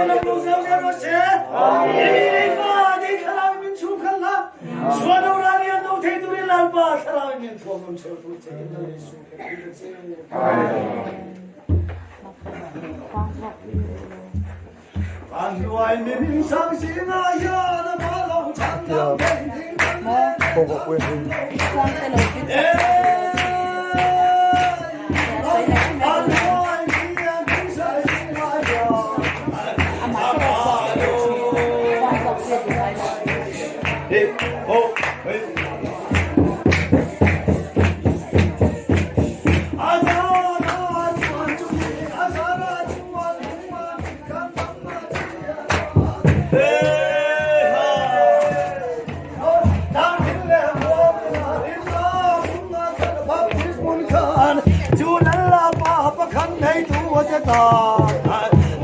能够小小的些，你发的看来民族看了，说到那里都推都的来吧，看来民族们车都这样的说的安外民伤心啊呀，那马路长廊边听着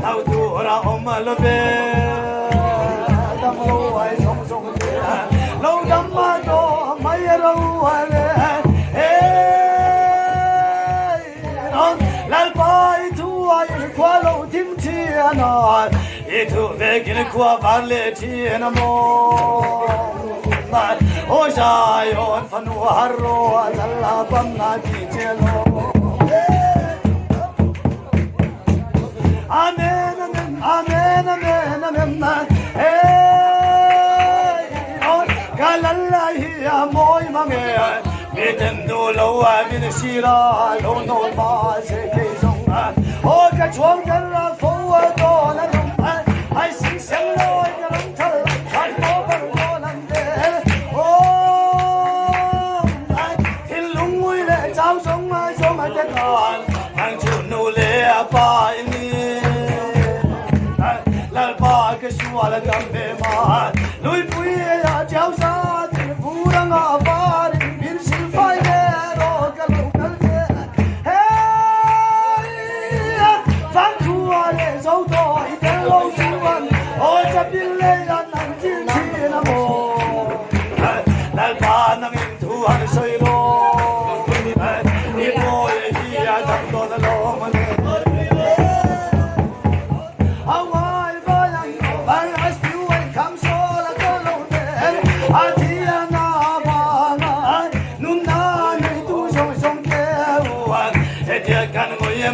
เอาตัวเราออกมาละเบดำรู้ไว้สงสงเดียเราดำมาโตไม่รู้อะไรเฮ้ยนอนลัลไปทั่วอีกว่าเราทิ้งเชียนอนอีทั่วเวกินกว่าบาเลเชียนมองโอ้ชายโอนฟันวาโรจัลลาบังนาดีเจโลAmen, amen, amen, amen, amen. Hey, oh, kalalahi amoy mange. Biten dulo amin sira lo no ma se keisong. Oh, ka chuang kan ra fo do la dum. Ai sing sang lo ka ram thal. Kan mo bar lo nan de. Oh, ai tin lung mui le chao song ma so ma de kan. Ang chu nu le pa ni. cái xua là cầm bề mà lối bụi ya treo xa thì phù đang ngã ba đi biến sự phai về rồi cái lũ cái thế hey phán thua để dấu tội để lâu chuan ôi cha bin lên là nằm chiến chi nam mô lại ba nằm in thu hành soi lô đi bôi đi ya chẳng có là lô mà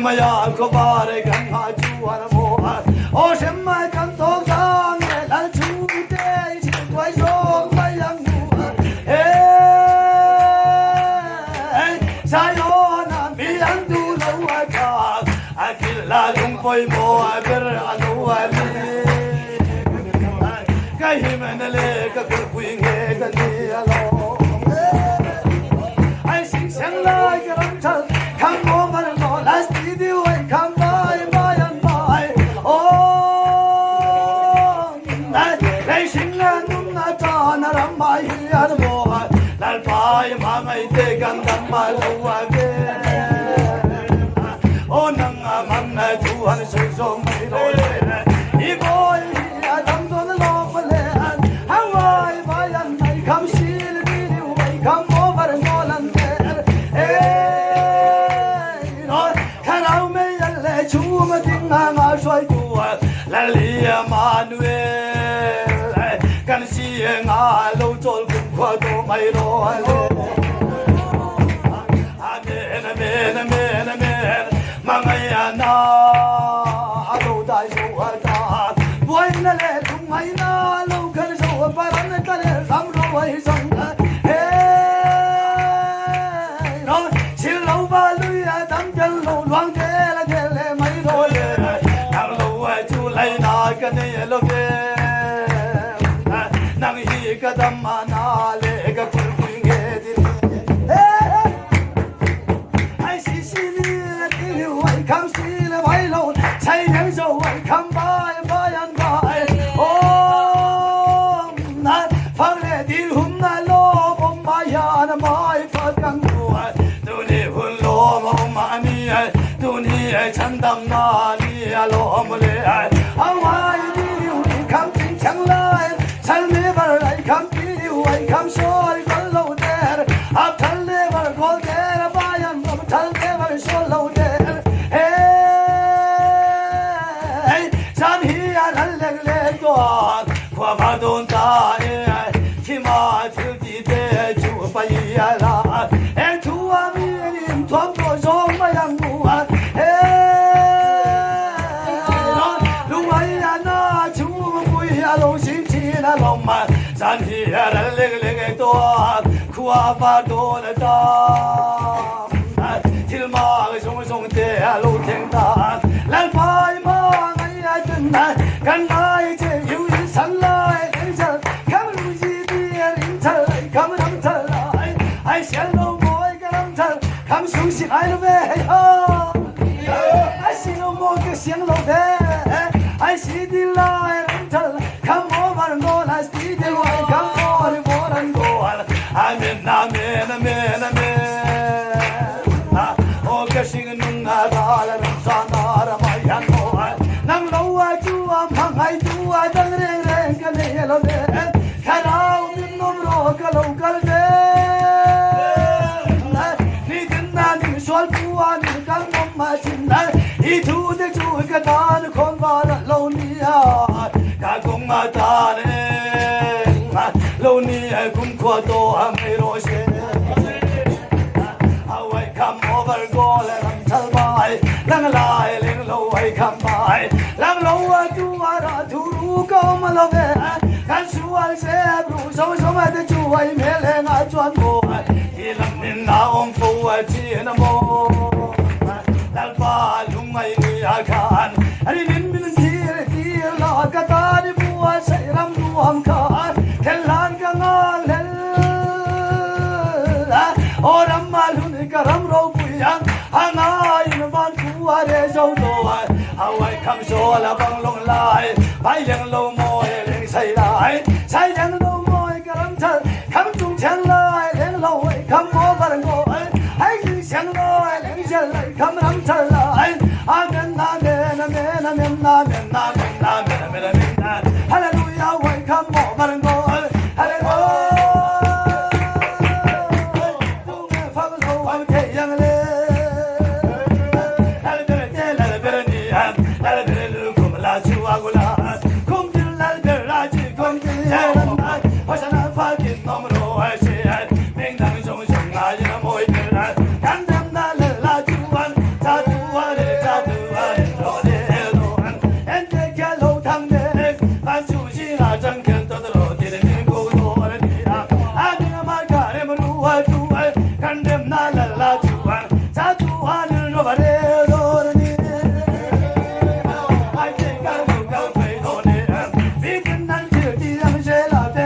mà ya có ba để gần hai chú anh mua ô xem mai cần tốt sang để là chú để chỉ quay số mai yang mua sai ô na mi ăn tu lâu cả akil là không phải mua ber anu ali cái gì mà nè cái quý nghe cái gì alo ai sinh sáng lại cái răng chân không có mà nó là video anh không bay bay anh bay oh đây sinh ra nung na cho na ram bay anh bo là bay mà ngày tê gan đam mà lâu à kê oh nang man na chu han soi song mai rồi đi boy đam to na lo mà lệ anh Hawaii bay anh này không xin video bay không có vào nó lần chú mà tiếng ngà xoay tua là lia Manuel can si ngà lâu trôi cùng qua tô mày rồi amen amen amen amen mà ngày na đâu đại số ta vui na lệ tung ngày na lâu khơi số ba lần ta lệ sắm rồi sắm rồi xin lâu ba lui tắm chân lâu loang thế là cái này là về nàng hi cái đam mà na lệ cái cuốn cuốn nghe đi ai xí xí đi liu ai khăm xí là bay lâu chạy nhanh rồi ai khăm bay bay ăn bay oh na phang lệ đi hôm nay lo bom bay ya na bay phật căng đùa tu ni hun lo mà ni tu ni chân đam na ni lo mà lệ Hawaii đi don't die. Tima till the day to Payala. And to a million Tom goes on my young woman. Luayana to Muyalo Sintina Loma. Santi had a little dog. Kuapa Dona Dog. Till Mars on there, looking down. Land by Mong, I didn't. Can I tell you in sunlight? Come to see the intel, come and tell I shall no boy, come soon, see I I see no more Siang there. I see the light until come over and go. I see the light come over and go. Amen, amen, amen, amen. Oh, gushing in Nadal and Sanara, my young boy. Nam lo I do, I do, I don't rank and a yellow bed. Can I be no local there? Need nothing, so one come on my chin. He to the two Katan, Convada, Lonia, Kakumatane, Lonia, Kumquato, Amerose. How I come over, go and tell by, Lang lie, Ling low, I come by, Lang low, to go, Malove, and so I say, Bruce, so at the two, I mail and I join more. He left me now on for a tea and a more. Dalpa lumai ni akan ari nin bin tir la kata di buat sayram duam kan kelan kangal orang malun karam ro puyang hangai in ban kuare zo do awai kam so la bang long lai bai yang lo moi leng sai yang lo moi karam thal kam chung chang lai leng lo kam mo ban go ai ki chang lai leng chang lai kam ram thal lai amen amen amen amen amen amen amen hallelujah wai kam mo ban go hallelujah I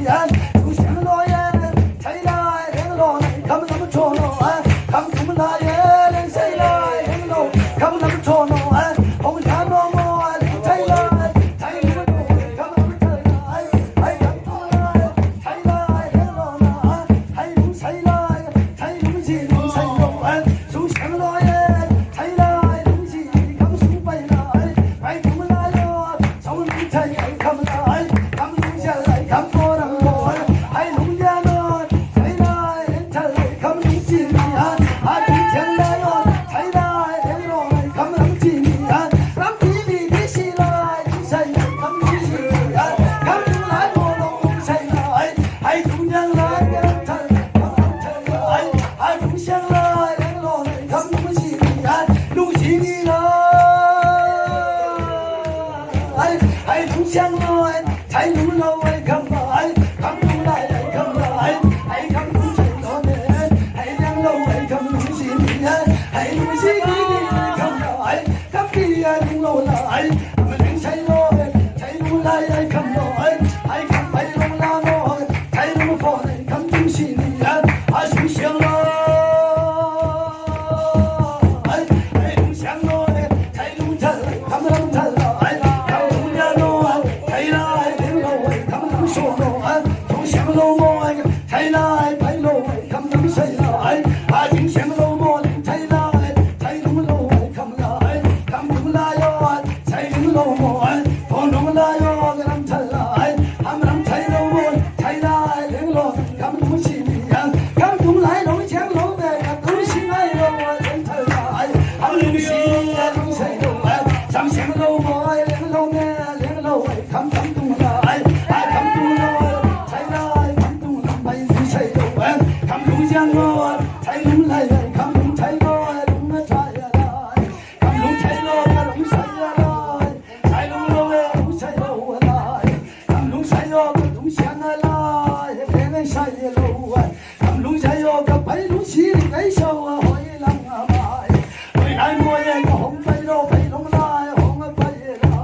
呀，从香罗耶，才来两罗来，他们错罗啊，他们他们来耶，两谁来两罗，他们错罗啊，红山罗摩才来，才你们罗，他们才来，哎他们来，才来两罗啊，还有谁来，才你们是龙谁罗啊，从香罗耶，才来东西，他们苏北来，哎他们来哟，从龙才来，他们来，他们龙下来，他们过来过，哎龙家罗，才来才来，他们龙西啊，啊东江来哟，才来两罗来，他们龙西啊，让地里的西来，谁来他们龙西啊，他们来过龙谁来，哎东江来两才来，他们才来，哎东乡来两罗来，他们龙西啊，龙西来。哎，东乡来，才路来，看来，看路来，看来，哎，看路才罗呢，哎，两路来，看路西呢，哎，路西呢，看来，看地呀，路路来，我们两才罗，才路来，看来，哎，看白龙拉罗，才路过来，看东西呢，啊，东乡来，哎，东乡来，才路才来，看路才来。路摩才来，白路他们谁来？啊，金香路摩才来，才路路他们来，他们来哟，才路路摩，他们来哟，他们才来，他们才路摩才来，两路他们西呀，他们来龙江路的，都是来哟，人才来，他们西呀，龙谁路啊？上香路摩两路呢，两路他们都来，啊，他们来。江罗，才龙来，看龙才罗，龙才来，看龙才罗，龙才来，才龙罗，龙才罗来，看龙才罗，龙香来，两个才罗，看龙才罗，白龙西白手啊，回浪啊买，回来我也个红白罗，白龙来，红白来，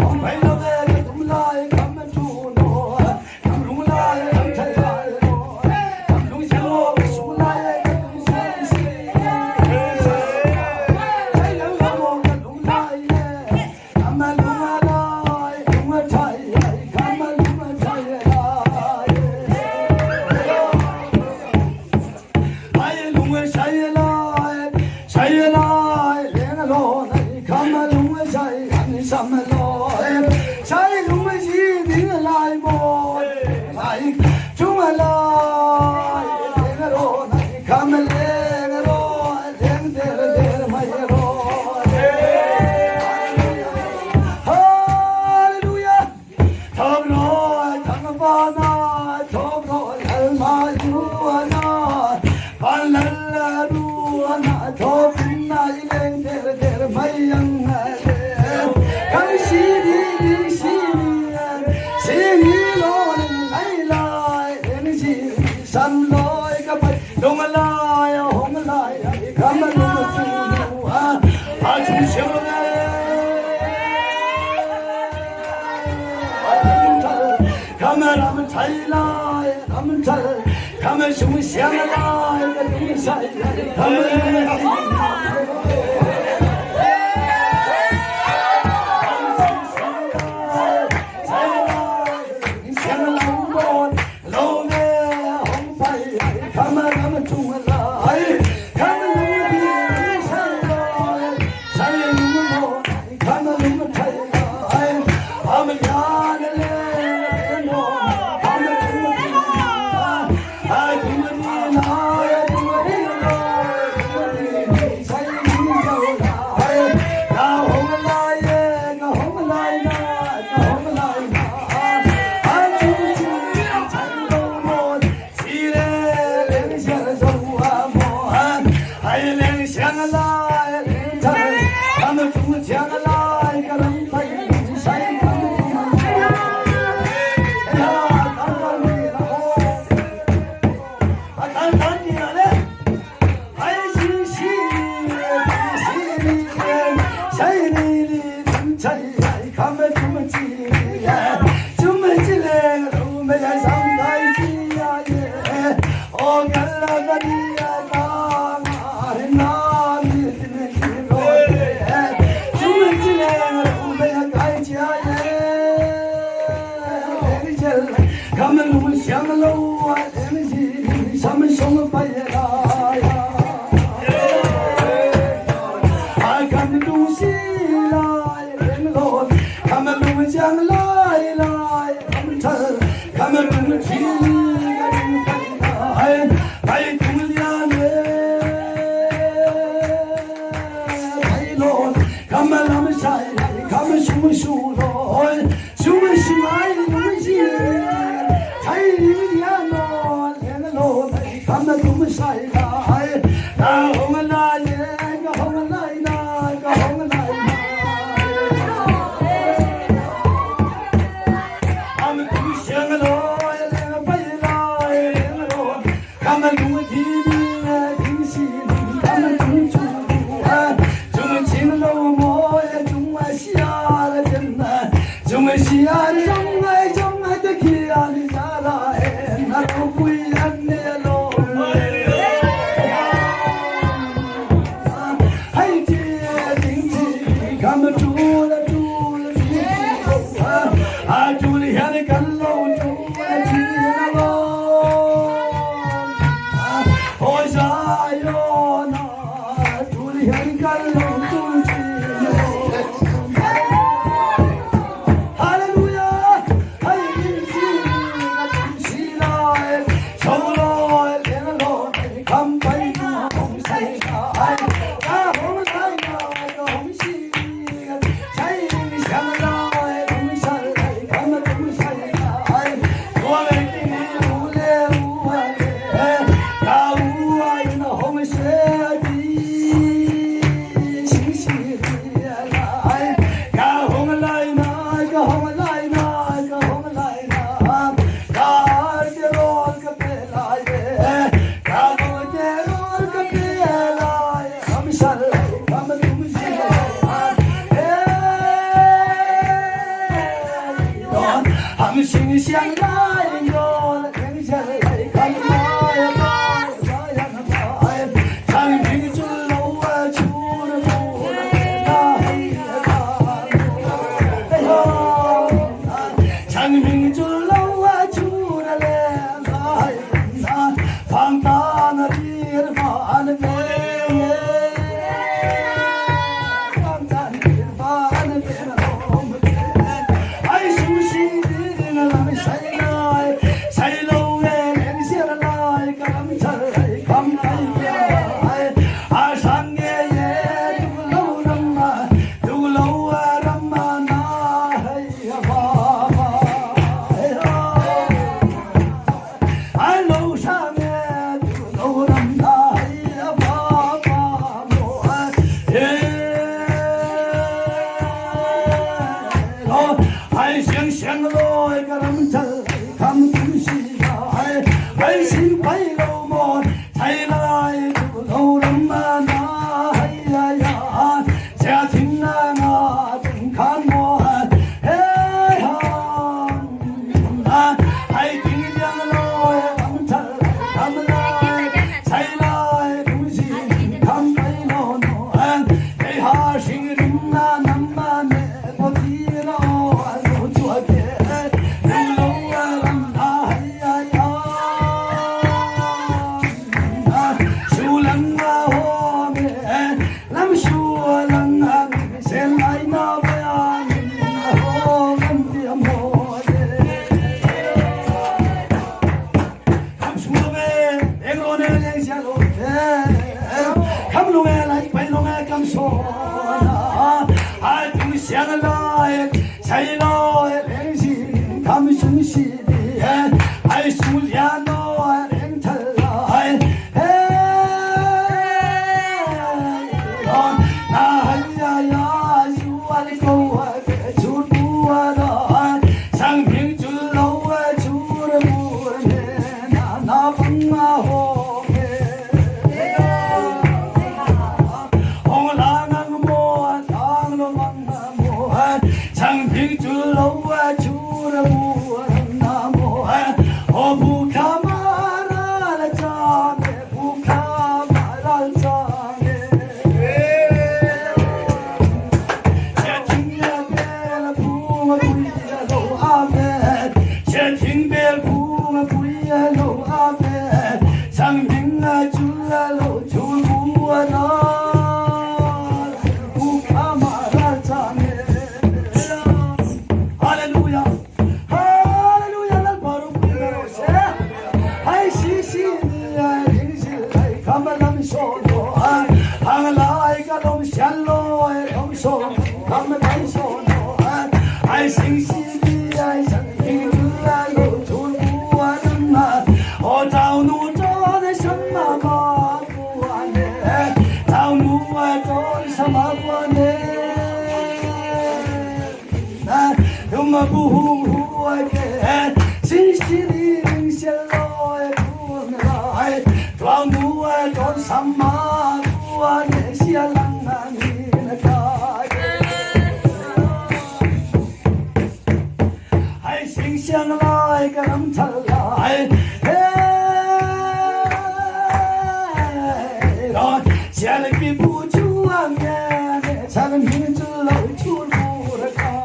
红白罗个龙来，看们出罗，看龙来，龙才来。他们从乡来的东山，他们。lâu em gì sắm sống bay la ya ai cầm tu si lại em lột cầm lu giang lại lại cầm thơ cầm lu chi ai ai tu ya ne ai lột cầm làm sai cầm sung sung rồi sung sung ai sung sung ai đi ya no em lột cầm lu sai lại ta hong lại ga hong lại na ga hong lại am tu xiang lo ya bai lai lo cầm lu thi thi si cầm lu chu chúng chín lâu mô chúng xia la chân chúng xia trong ai kia đi ra la na lo quy an ne lo 부후후하게 신실이 링셀로에 부어나이 드라누에 돈삼마 부안에 시알랑나니나 가게 아이 싱샹라이 가람찰라이 헤이런 시알기 부주왕에 작은 민줄로 출구를가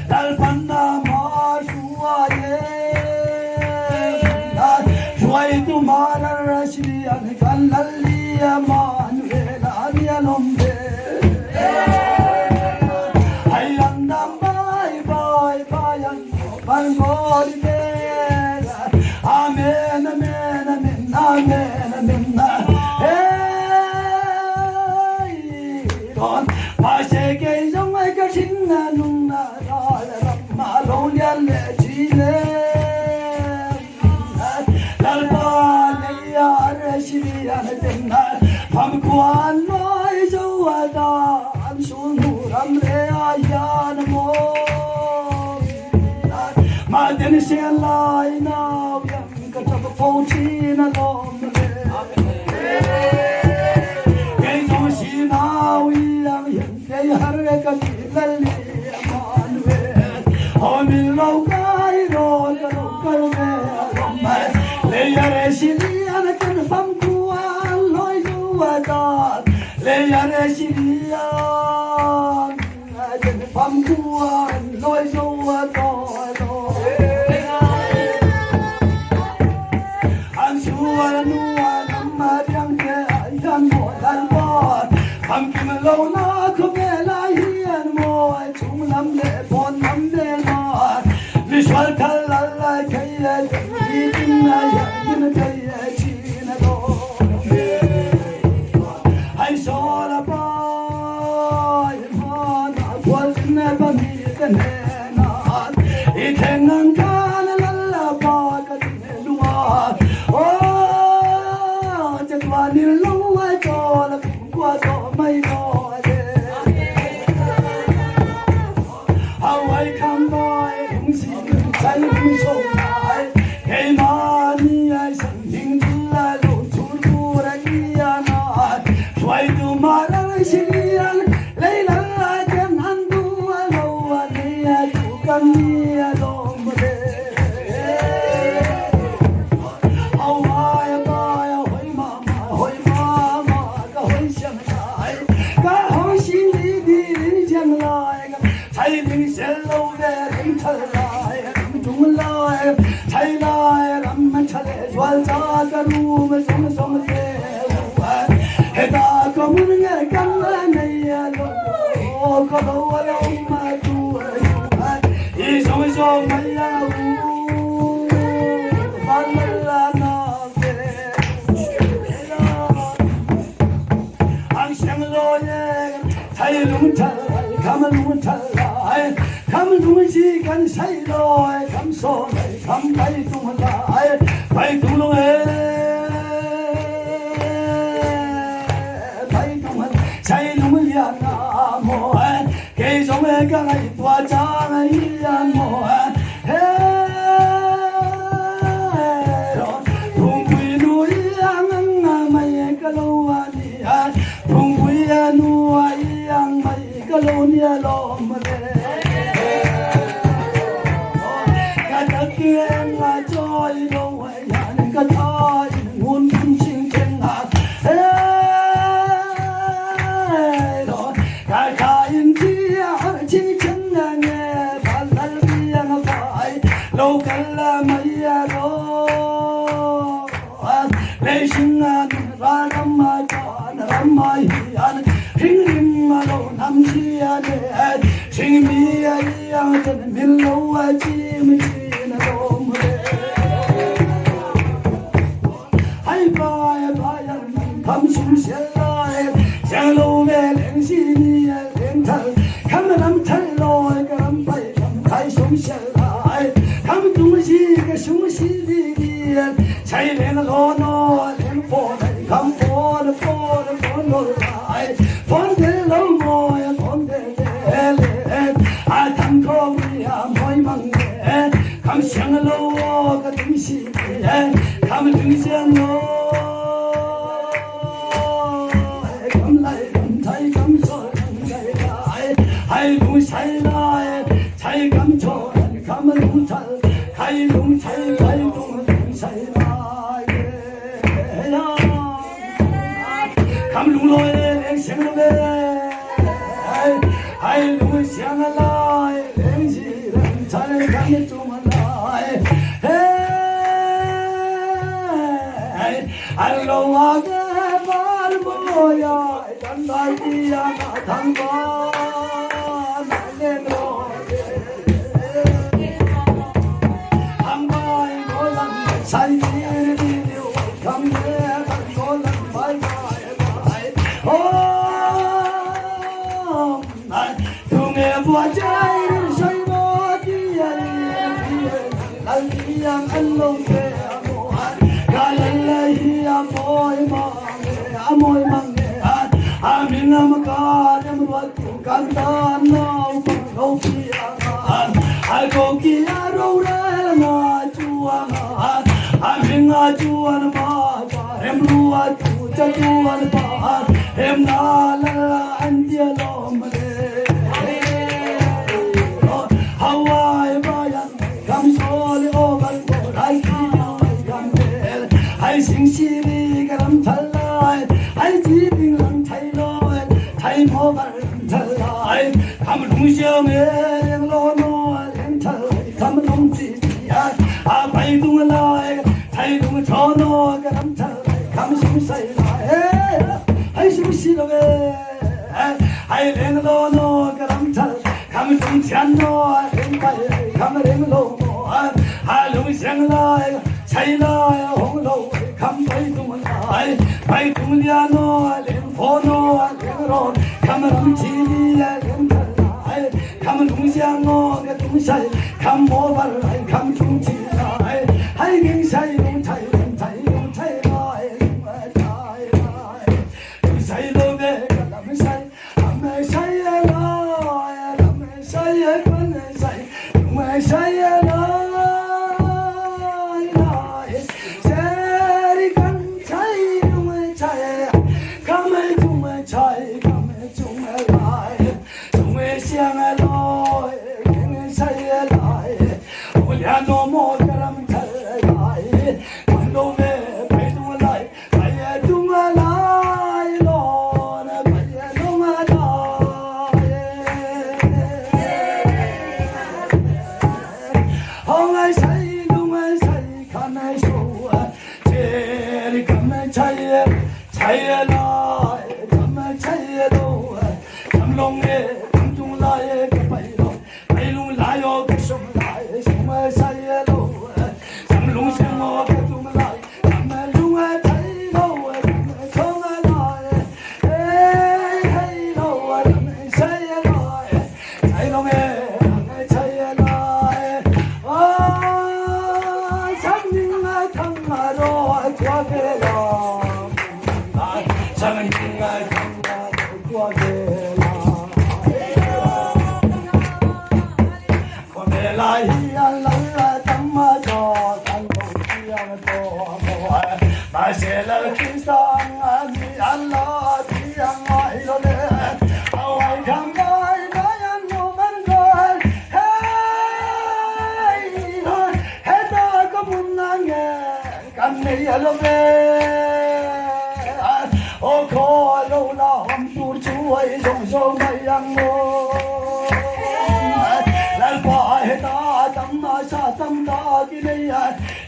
날 만나 마주와예 주와이도 말을 하시리 안에 갈랄리야 마누엘아 아니야 놈데 하이란다 바이바이 바얀 반거리대 아멘 아멘 아멘 아멘 아멘 마세게 정말 가신나 눈나라 마로냐레 지네 날바내야 아래시리야네 된날 밤구한 너의 좋아다 안수누람레야 야는모 마데니 셀라이나 우양가 저거 포치나 넘네 하루에까지 날리 마누엘 어밀로가 이로가로가로메 레야레 시리아나 끈 밤구한 너의 좋아다 레야레 시리아 밤구한 너의 좋아다 안수와 누와 남마량게 안모달바 밤김을 넣으나 그배라 희한 모에 중남대 본남대나 미술 칼랄라 개야 이긴나 야기는 개야 지나도 아이소라바 이마나 구할진내 밤이겠네나 이탱난 가는 랄라바 가지네 누아 어제와니를 놓아 줘라 꿈꿔도 마이도 하와이 캄바이 음식은 잘음소나이 개마니아이 상징질라로 줄구라기야나 좋아이도 말하는 시리안 레이랄라게 난두알로와 내야 두감니야 동무대 자가루면 송송을 대우와 해다 거무는 게 깜나네야 너 거도와라 엄마 두어주와 이 송송 말라우 말랄라 나게 앙샹로에 자유lum찰 가물lum찰라 가물lum은 시간 사이로 감소에 감바이둥을라 바이둥롱에 바이둥은 자이둥을 야나 모에 개성에 강하이 도와장을 이안 모에 해로 동부이 누이양은 나마에 갈로와니야 동부이야 누아이양 마이 갈로니야 롬레 가닥기엔 저이로 야는 가타이는 온분칭갱하 에로 가가인지야 칭칭나게 발랄비양 바이 로갈라마이야로 레싱한 라람마자 나람마이안 핑림마로 남지야네 칭미야이양 일로와 지미지나 놈을 하이바야 바야 감숨셀라에 장로의 랭신이야 랭탈 감람 탈로에 감바이 감바이 숨셀라에 감둥시가 숨시리기에 자이랭 로노 랭포네 감포네 포네 포노라에 폰델로 모야 폰델레 아 담코위야 모이망네 감샹로 가등시에 감등샹로 ai cũng say lại say cắm cho cắm đúng thật hay đúng say đúng say lại cắm đúng lối em xem luôn đấy ai đúng xem lại em gì làm trái cắm chung lại ai lâu à cái bao mùa ai đàn đại đi à thằng con Juan ba em lua tu cha juan ba em na la an dia lo male Hawaii ba yan kam so le o ban ko lai ki kam del ai sing si ri kam thal lai ai ji ding lang thai lo thai mo ban thal lai kam lung xiang e yang lo no yang thal kam long ji ya a bai dung lai thay đúng cho nó cái nắm thở cảm xúc say lại hay xúc xí đâu về hay lên lo nó cái nắm thở cảm xúc chán nó lên bay cảm lên lo hay lúc sáng lại say lại hồng lâu cảm bay đúng lia nó lên phố nó lên rồi cảm nắm chi lên thở lại cảm đúng sáng nó cái đúng say cảm mô vào lại cảm chung chi lại hay những say đúng say lại say đâu về làm say say lại làm say vẫn say mà say lại sẽ đi cắn say đúng say cảm chung say cảm chung lại chung xiang lại những say lại ôi ya no mo karam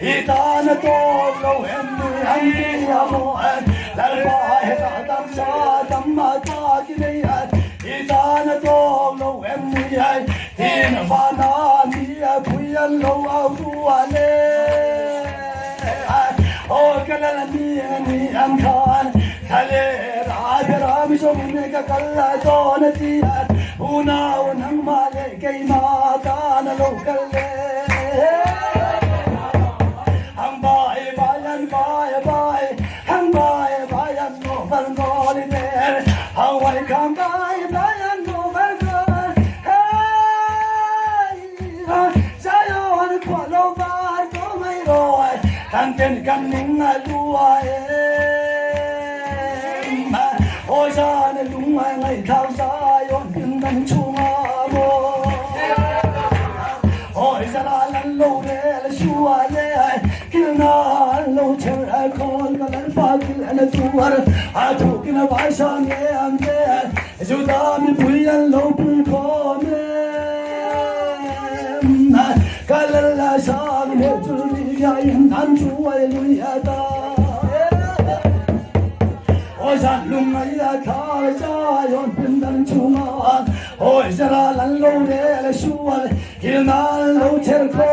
Itana to lo em anh ya mo la ba he ta tam sa tam ma ta ki nei itana to lo em ai tin va na lần lâu ao tua lê ô cái lần ni ăn khan thale ra ra mi so ne ka kalla to na ti una unang ma le kai ma ta na lo kal le hang bai hang bai an no var no le hang wai kam bai an no var noกันเป็นกันนิ่งด้วยโอ้ชาในลุงไม่ไงข้าวสายอนขึ้นกันชูมาโมโอ้สลาลันโลเล่ละชัวเล่กินนาโลเชอคนกันฟากิลนตัวอาทุกินบายชานเล่อันเล่จุดามีปุยอันโลปุยคอเมkalala sham ne chuli yayin nan chuai luyada oi san lung ai ya kha cha yon pin dan chuma oi sara lan lo ne la shuwa kil na lo cher ko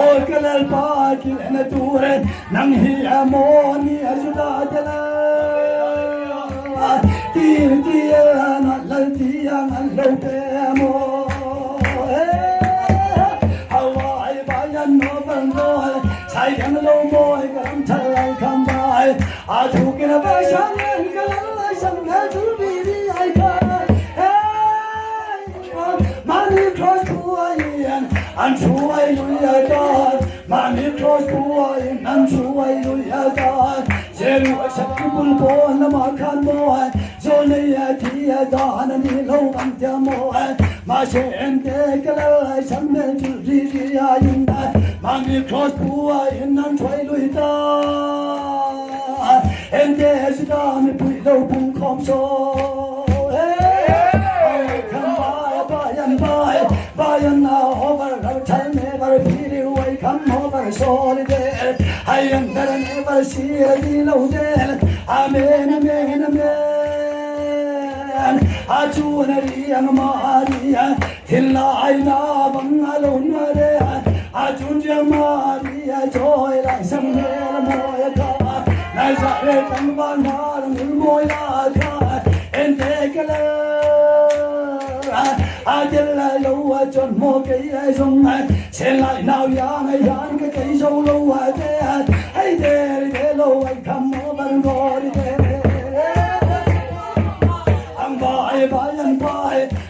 oi kalal pa kil na ture nang hi amoni ajuda jala tir tir na la ti ang lo pe mo sai đang lâu môi cầm chân lại cầm bài thu kia là bài sáng lên cái lắm lại sang nghe chú đi đi ai cả money cross thua yên anh chú ai lui ai cả money cross thua yên anh chú ai lui ai cả giờ lúc sắp cứ buồn bã nó mà khăn môi rồi này thì đó anh đi lâu ăn theo môi mà sẽ em thế cái lại sang nghe chú đi đi ai Money cross poor in and try to hit and there's a damn put low boom come so come buy and now over the time never feel it away come over solid I am never see a deal there amen I do an Maria till I know alone Ajunja Maria joy like some moya ka na sare tanwan mar moya ka and take a ajalla lo chon mo ke ai song chen lại nào yang ke ke so lo ai de lo ai kam mo ban go de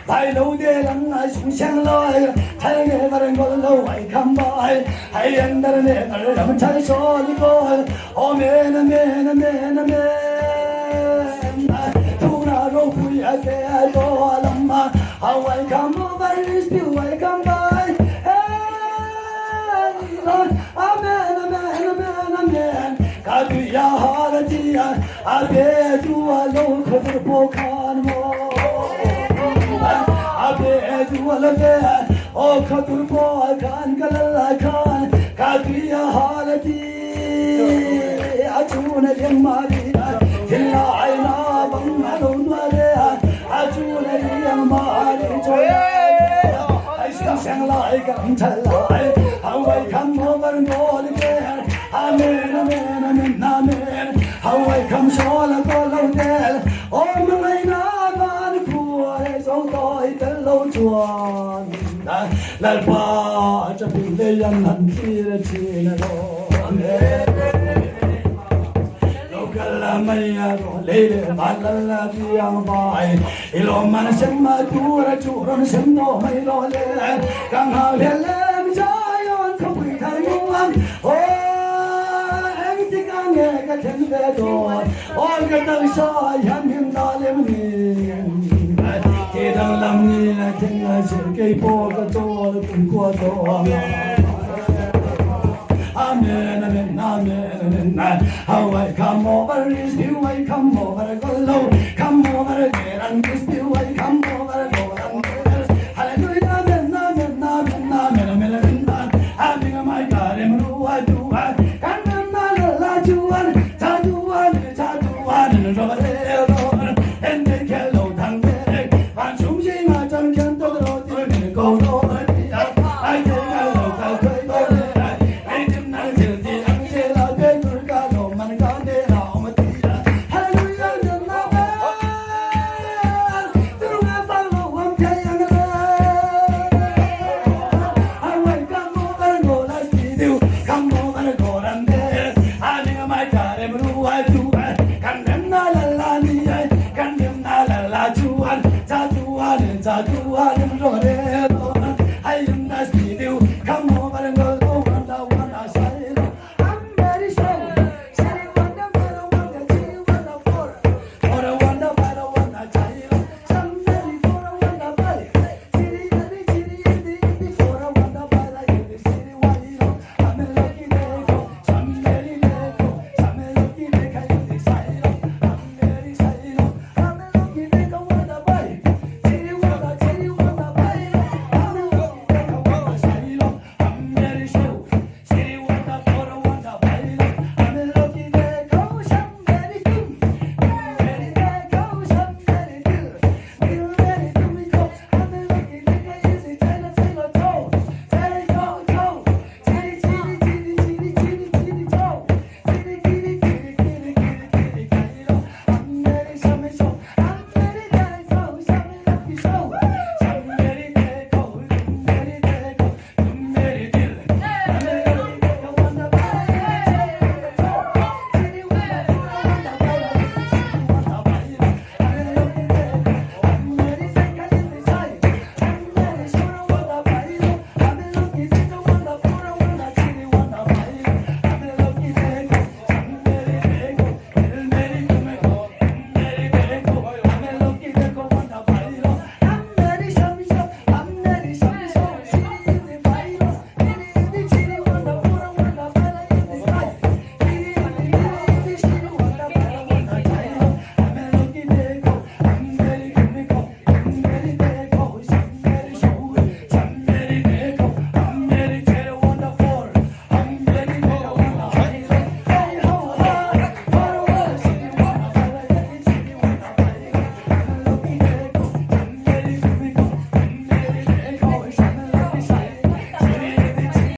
bài lâu đê lắm ai xuống sang loi thấy nghe vào ngõ lâu ai cầm bài hay anh đã nghe ở làm trái số đi coi ô mẹ thu na rô pui ai ke to lắm mà how I come over is still I come by amen ka tu ya ha ti a be tu a lo khot po khan mo abe duwala be o khatur ko kan kalala khan kadriya halati achuna jem mari thilla aina bangalo nwale achuna jem mari choya ai sang lai kam thalai how I come over God again amen how I come so la go lo del o mai na ban ku ai so toi tel lo chuan la pa cha pin le yan han chi le chi na lo kala maya ro le malala diang bai ilo man sem ma tu ra chu ron sem no mai lo le kang ha le le ja yon ko pi thai muang o anh ti kang nghe ka chen ve do o ka tang sa yan hin da le mi ke dang lam ni na chen na se ke po ka to kun ko to Amen, how I come over is you, I come over, go low, come over again, and this you, I come over, go and hallelujah, amen, having my God, and who I do, and la juan, Taduan, and Robert, and the Kello, and Sumsing, I don't go, I take a local. 你们说个